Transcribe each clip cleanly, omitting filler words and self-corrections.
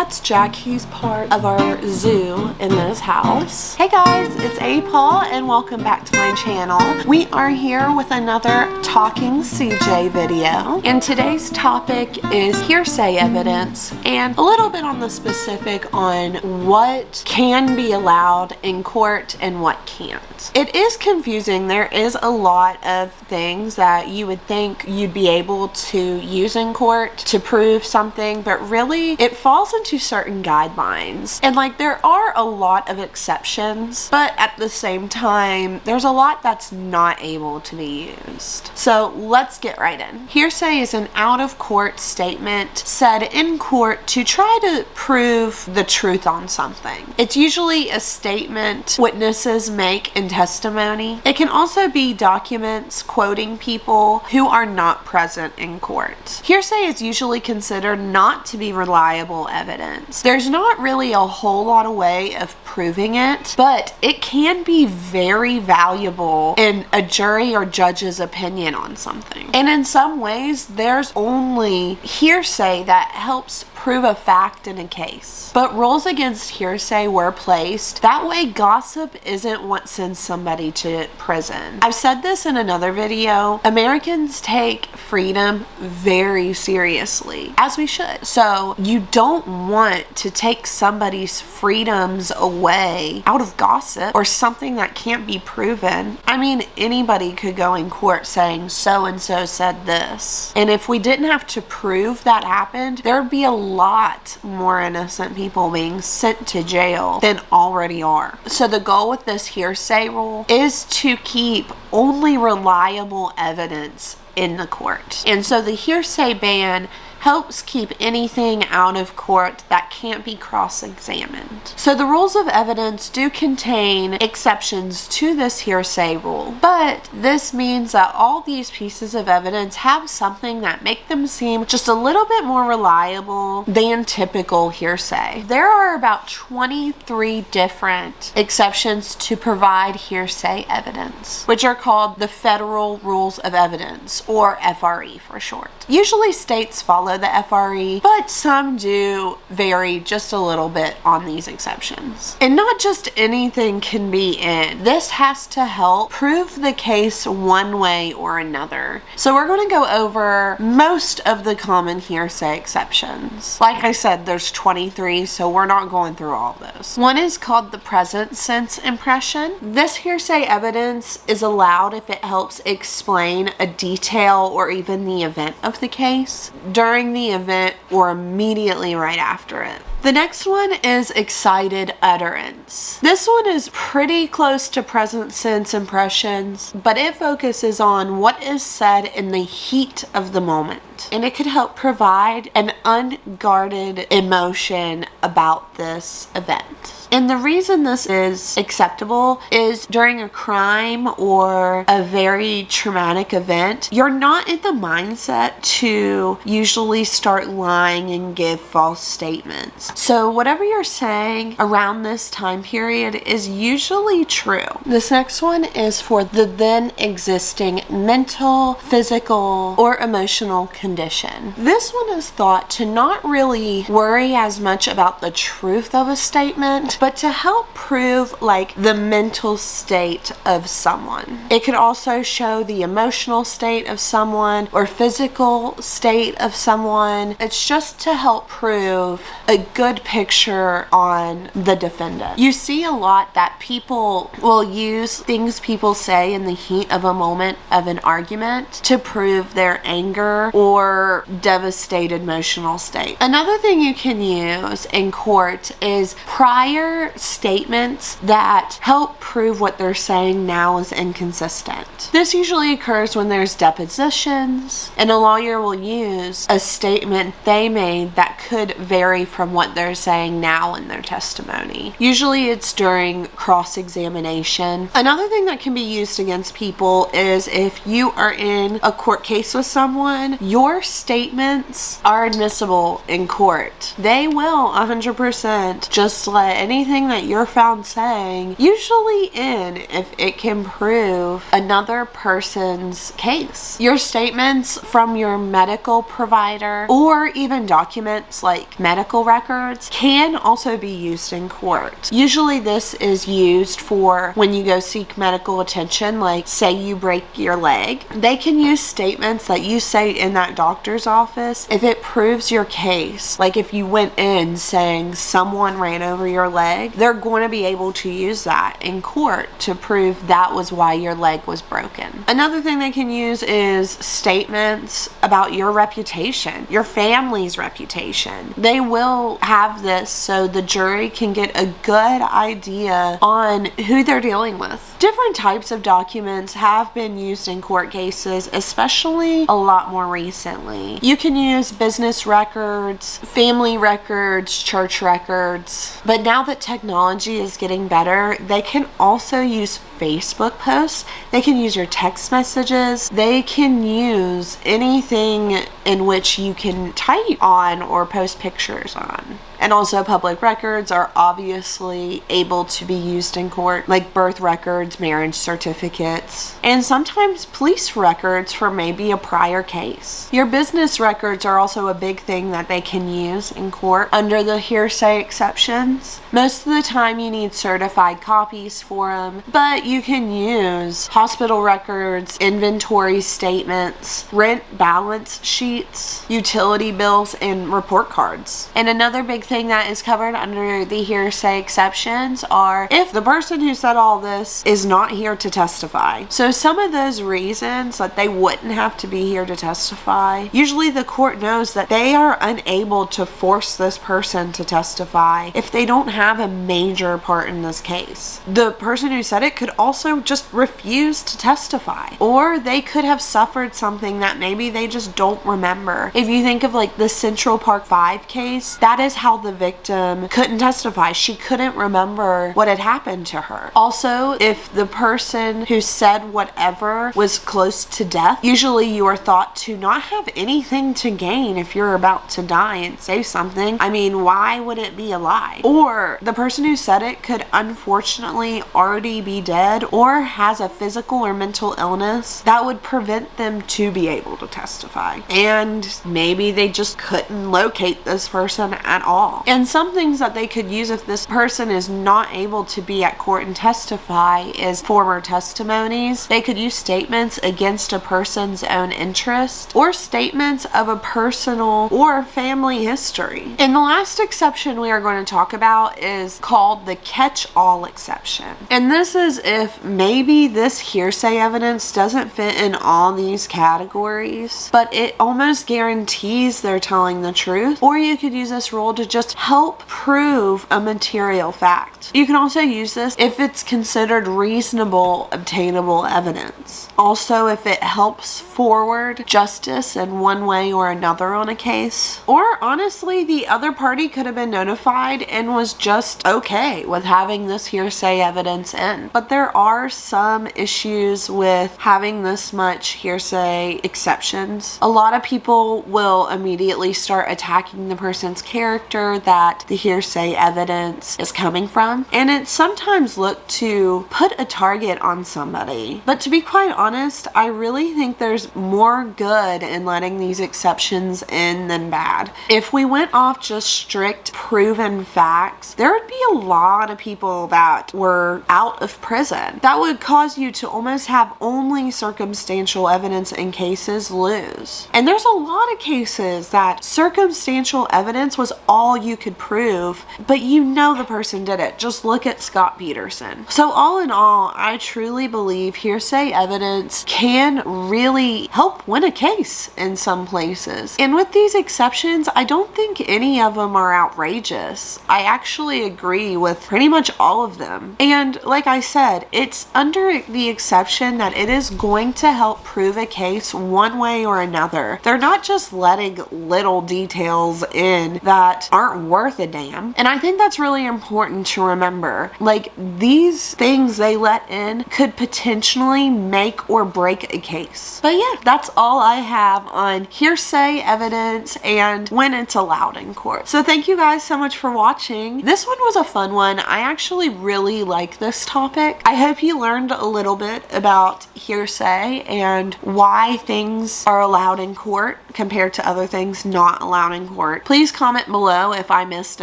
that's Jack. He's part of our zoo in this house. Hey guys, it's Paul and welcome back to my channel. We are here with another Talking CJ video, and today's topic is hearsay evidence and a little bit on the specific on what can be allowed in court and what can't. It is confusing. There is a lot of things that you would think you'd be able to use in court to prove something, but really it falls into certain guidelines, and like there are a lot of exceptions, but at the same time there's a lot that's not able to be used. So let's get right in. Hearsay is an out-of-court statement said in court to try to prove the truth on something. It's usually a statement witnesses make in testimony. It can also be documents quoting people who are not present in court. Hearsay is usually considered not to be reliable evidence. There's not really a whole lot of way of proving it, but it can be very valuable in a jury or judge's opinion on something. And in some ways, there's only hearsay that helps prove a fact in a case. But rules against hearsay were placed. That way, gossip isn't what sends somebody to prison. I've said this in another video. Americans take freedom very seriously, as we should. So you don't want to take somebody's freedoms away out of gossip or something that can't be proven. I mean, anybody could go in court saying so-and-so said this. And if we didn't have to prove that happened, there'd be a lot more innocent people being sent to jail than already are. So the goal with this hearsay rule is to keep only reliable evidence in the court. And so the hearsay ban helps keep anything out of court that can't be cross-examined. So the rules of evidence do contain exceptions to this hearsay rule, but this means that all these pieces of evidence have something that make them seem just a little bit more reliable than typical hearsay. There are about 23 different exceptions to provide hearsay evidence, which are called the Federal Rules of Evidence, or FRE for short. Usually states follow the FRE, but some do vary just a little bit on these exceptions. And not just anything can be in. This has to help prove the case one way or another. So we're going to go over most of the common hearsay exceptions. Like I said, there's 23, so we're not going through all of those. One is called the present sense impression. This hearsay evidence is allowed if it helps explain a detail or even the event of the case during the event or immediately right after it. The next one is excited utterance. This one is pretty close to present sense impressions, but it focuses on what is said in the heat of the moment. And it could help provide an unguarded emotion about this event. And the reason this is acceptable is during a crime or a very traumatic event, you're not in the mindset to usually start lying and give false statements. So whatever you're saying around this time period is usually true. This next one is for the then existing mental, physical, or emotional condition. This one is thought to not really worry as much about the truth of a statement, but to help prove like the mental state of someone. It could also show the emotional state of someone or physical state of someone. It's just to help prove a good picture on the defendant. You see a lot that people will use things people say in the heat of a moment of an argument to prove their anger or devastated emotional state. Another thing you can use in court is prior statements that help prove what they're saying now is inconsistent. This usually occurs when there's depositions, and a lawyer will use a statement they made that could vary from what they're saying now in their testimony. Usually it's during cross-examination. Another thing that can be used against people is if you are in a court case with someone, your statements are admissible in court. They will 100% just let anything that you're found saying usually in if it can prove another person's case. Your statements from your medical provider or even documents like medical records records can also be used in court. Usually this is used for when you go seek medical attention, like say you break your leg. They can use statements that you say in that doctor's office if it proves your case. Like if you went in saying someone ran over your leg, they're going to be able to use that in court to prove that was why your leg was broken. Another thing they can use is statements about your reputation, your family's reputation. They will have this so the jury can get a good idea on who they're dealing with. Different types of documents have been used in court cases, especially a lot more recently. You can use business records, family records, church records, but now that technology is getting better, they can also use Facebook posts, they can use your text messages, they can use anything in which you can type on or post pictures on. And also public records are obviously able to be used in court, like birth records, marriage certificates, and sometimes police records for maybe a prior case. Your business records are also a big thing that they can use in court under the hearsay exceptions. Most of the time you need certified copies for them, but you can use hospital records, inventory statements, rent balance sheets, utility bills, and report cards. And another big thing that is covered under the hearsay exceptions are if the person who said all this is not here to testify. So some of those reasons that they wouldn't have to be here to testify, usually the court knows that they are unable to force this person to testify if they don't have a major part in this case. The person who said it could also just refuse to testify, or they could have suffered something that maybe they just don't remember. If you think of like the Central Park 5 case, that is how the victim couldn't testify. She couldn't remember what had happened to her. Also, if the person who said whatever was close to death, usually you are thought to not have anything to gain if you're about to die and say something. I mean, why would it be a lie? Or the person who said it could unfortunately already be dead or has a physical or mental illness that would prevent them to be able to testify. And maybe they just couldn't locate this person at all. And some things that they could use if this person is not able to be at court and testify is former testimonies. They could use statements against a person's own interest or statements of a personal or family history. And the last exception we are going to talk about is called the catch-all exception. And this is if maybe this hearsay evidence doesn't fit in all these categories, but it almost guarantees they're telling the truth. Or you could use this rule to just help prove a material fact. You can also use this if it's considered reasonable, obtainable evidence. Also, if it helps forward justice in one way or another on a case. Or honestly, the other party could have been notified and was just okay with having this hearsay evidence in. But there are some issues with having this much hearsay exceptions. A lot of people will immediately start attacking the person's character that the hearsay evidence is coming from. And it's sometimes looked to put a target on somebody. But to be quite honest, I really think there's more good in letting these exceptions in than bad. If we went off just strict proven facts, there would be a lot of people that were out of prison. That would cause you to almost have only circumstantial evidence in cases lose. And there's a lot of cases that circumstantial evidence was all you could prove, but you know the person did it. Just look at Scott Peterson. So all in all, I truly believe hearsay evidence can really help win a case in some places. And with these exceptions, I don't think any of them are outrageous. I actually agree with pretty much all of them. And like I said, it's under the exception that it is going to help prove a case one way or another. They're not just letting little details in that aren't worth a damn. And I think that's really important to remember. Like, these things they let in could potentially make or break a case. But yeah, that's all I have on hearsay evidence and when it's allowed in court. So thank you guys so much for watching. This one was a fun one. I actually really like this topic. I hope you learned a little bit about hearsay and why things are allowed in court compared to other things not allowed in court. Please comment below below if I missed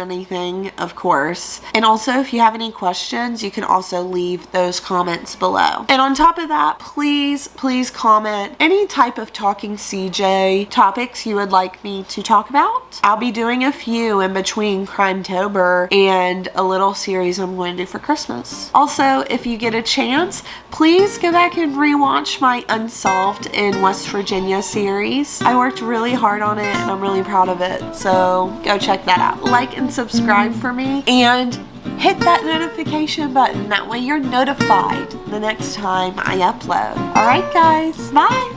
anything, of course. And also, if you have any questions, you can also leave those comments below. And on top of that, please comment any type of Talking CJ topics you would like me to talk about. I'll be doing a few in between Crimetober and a little series I'm going to do for Christmas. Also, if you get a chance, please go back and rewatch my Unsolved in West Virginia series. I worked really hard on it and I'm really proud of it, so go check that out. Like and subscribe for me, and hit that notification button. That way you're notified the next time I upload. Alright guys, bye!